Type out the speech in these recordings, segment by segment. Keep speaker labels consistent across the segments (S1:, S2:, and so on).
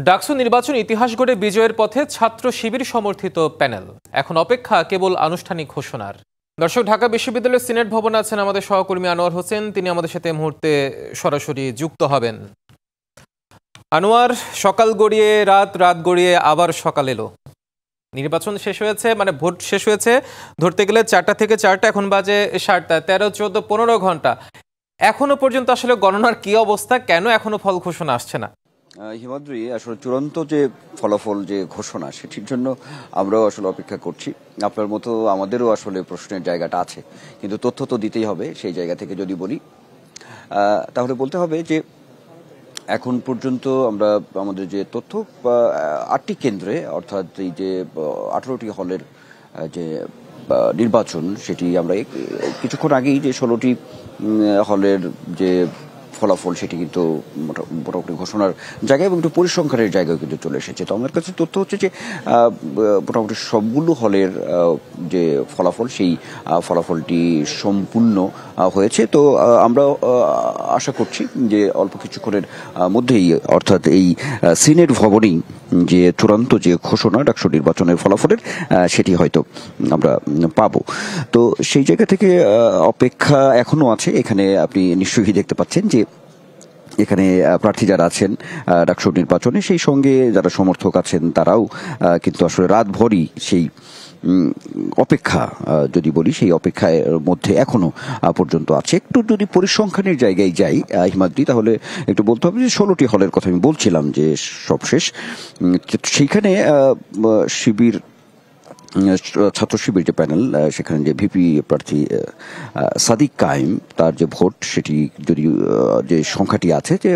S1: ডাকসু নির্বাচন ইতিহাস গড়ে বিজয়ের পথে ছাত্র শিবির সমর্থিত প্যানেল এখন অপেক্ষা কেবল আনুষ্ঠানিক ঘোষণার। দর্শক, ঢাকা বিশ্ববিদ্যালয়ের সিনেট ভবনে আছেন আমাদের সহকর্মী আনোয়ার হোসেন, তিনি আমাদের সাথে এই মুহূর্তে সরাসরি যুক্ত হবেন। আনোয়ার, সকাল গড়িয়ে রাত, রাত গড়িয়ে আবার সকাল এলো, নির্বাচন শেষ হয়েছে, মানে ভোট শেষ হয়েছে ধরতে গেলে 4টা থেকে 4টা, এখন বাজে 7টা, 13, 14, 15 ঘন্টা। এখনো পর্যন্ত আসলে গণনার কি অবস্থা? কেন এখনো ফল ঘোষণা আসছে না?
S2: হিমাদ্রি, আসলে চূড়ান্ত যে ফলাফল যে ঘোষণা সেটির জন্য আমরাও আসলে অপেক্ষা করছি। আপনার মতো আমাদেরও আসলে প্রশ্নের জায়গাটা আছে, কিন্তু তথ্য তো দিতেই হবে। সেই জায়গা থেকে যদি বলি তাহলে বলতে হবে যে এখন পর্যন্ত আমরা আমাদের যে তথ্য 8টি কেন্দ্রে, অর্থাৎ এই যে 18টি হলের যে নির্বাচন, সেটি আমরা কিছুক্ষণ আগেই যে 16টি হলের যে ফলাফল সেটি কিন্তু মোটামুটি ঘোষণার জায়গায় এবং একটু পরিসংখ্যানের জায়গায় কিন্তু চলে এসেছে। তো আমার কাছে তথ্য হচ্ছে যে মোটামুটি সবগুলো হলের যে ফলাফল, সেই ফলাফলটি সম্পূর্ণ হয়েছে। তো আমরা আশা করছি যে অল্প কিছুক্ষণের মধ্যেই, অর্থাৎ এই সিনেট ভবনেই যে চূড়ান্ত যে ঘোষণা ডাকসু নির্বাচনের ফলাফলের, সেটি হয়তো আমরা পাবো। তো সেই জায়গা থেকে অপেক্ষা এখনো আছে। এখানে আপনি নিশ্চয়ই দেখতে পাচ্ছেন যে এখানে প্রার্থী যারা আছেন ডাকসু নির্বাচনে, সেই সঙ্গে যারা সমর্থক আছেন তারাও কিন্তু আসলে রাতভরই সেই অপেক্ষা, যদি বলি সেই অপেক্ষার মধ্যে এখনো পর্যন্ত আছে। একটু যদি পরিসংখ্যানের জায়গায় যাই হিমাদ্রি, তাহলে একটু বলতে হবে যে 16টি হলের কথা আমি বলছিলাম যে সবশেষ, সেইখানে শিবির, ছাত্র শিবির যে প্যানেল, সেখানে যে ভিপি প্রার্থী সাদিক কায়েম, তার যে ভোট, সেটি যদি যে সংখ্যাটি আছে, যে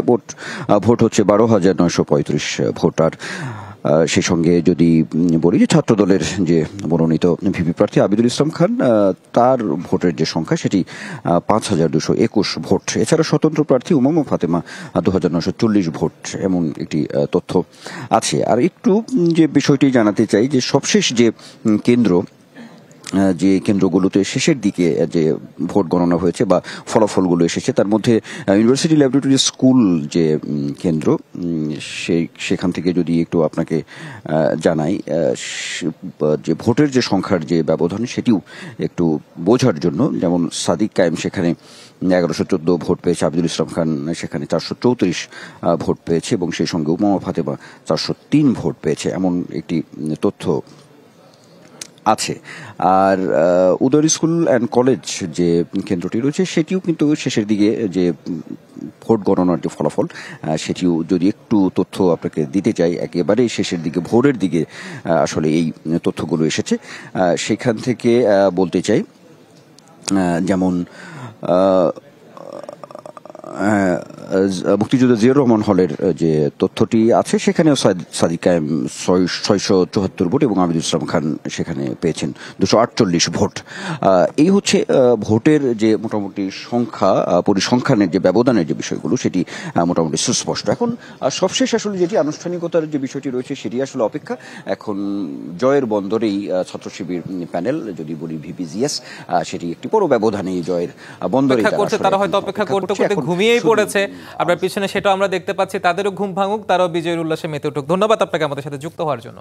S2: ভোট হচ্ছে 12,935 ভোটার। সেই সঙ্গে যদি বলি যে ছাত্রদলের যে মনোনীত ভিপি প্রার্থী আবিদুল ইসলাম খান, তার ভোটের যে সংখ্যা সেটি 5,221 ভোট। এছাড়া স্বতন্ত্র প্রার্থী উমামা ফাতেমা 2,940 ভোট, এমন একটি তথ্য আছে। আর একটু যে বিষয়টি জানাতে চাই যে সবশেষ যে কেন্দ্র, যে কেন্দ্রগুলোতে শেষের দিকে যে ভোট গণনা হয়েছে বা ফলাফলগুলো এসেছে, তার মধ্যে ইউনিভার্সিটি ল্যাবরেটরি স্কুল যে কেন্দ্র, সেখান থেকে যদি একটু আপনাকে জানাই যে ভোটের যে সংখ্যার যে ব্যবধান, সেটিও একটু বোঝার জন্য। যেমন সাদিক কায়েম সেখানে 1114 ভোট পেয়েছে, আবিদুল ইসলাম খান সেখানে 434 ভোট পেয়েছে, এবং সেই সঙ্গে উমামা ফাতেমা 403 ভোট পেয়েছে, এমন একটি তথ্য আছে। আর উদয় স্কুল অ্যান্ড কলেজ যে কেন্দ্রটি রয়েছে, সেটিও কিন্তু শেষের দিকে যে ভোট গণনার যে ফলাফল, সেটিও যদি একটু তথ্য আপনাকে দিতে চাই, একেবারেই শেষের দিকে, ভোরের দিকে আসলে এই তথ্যগুলো এসেছে। সেখান থেকে বলতে চাই, যেমন মুক্তিযোদ্ধা জিয়াউর রহমান হলের যে তথ্যটি আছে, সেখানেও সাদিক কায়েম 674 ভোট এবং আবিদুল ইসলাম খান সেখানে পেয়েছেন 248 ভোট। এই হচ্ছে ভোটের যে মোটামুটি সংখ্যা, পরিসংখ্যানের যে ব্যবধানের যে বিষয়গুলো, সেটি মোটামুটি সুস্পষ্ট। এখন সবশেষ আসলে যেটি আনুষ্ঠানিকতার যে বিষয়টি রয়েছে, সেটি আসলে অপেক্ষা। এখন জয়ের বন্দরেই ছাত্র শিবির প্যানেল, যদি বলি ভিপিজিএস, সেটি একটি বড় ব্যবধানে জয়ের বন্দরে
S1: তারা হয়তো অপেক্ষা করতে করতে ঘুমিয়েই পড়েছে। আপনার পিছনে সেটাও আমরা দেখতে পাচ্ছি। তাদেরও ঘুম ভাঙুক, তারাও বিজয়ের উল্লাসে মেতে উঠুক। ধন্যবাদ আপনাকে আমাদের সাথে যুক্ত হওয়ার জন্য।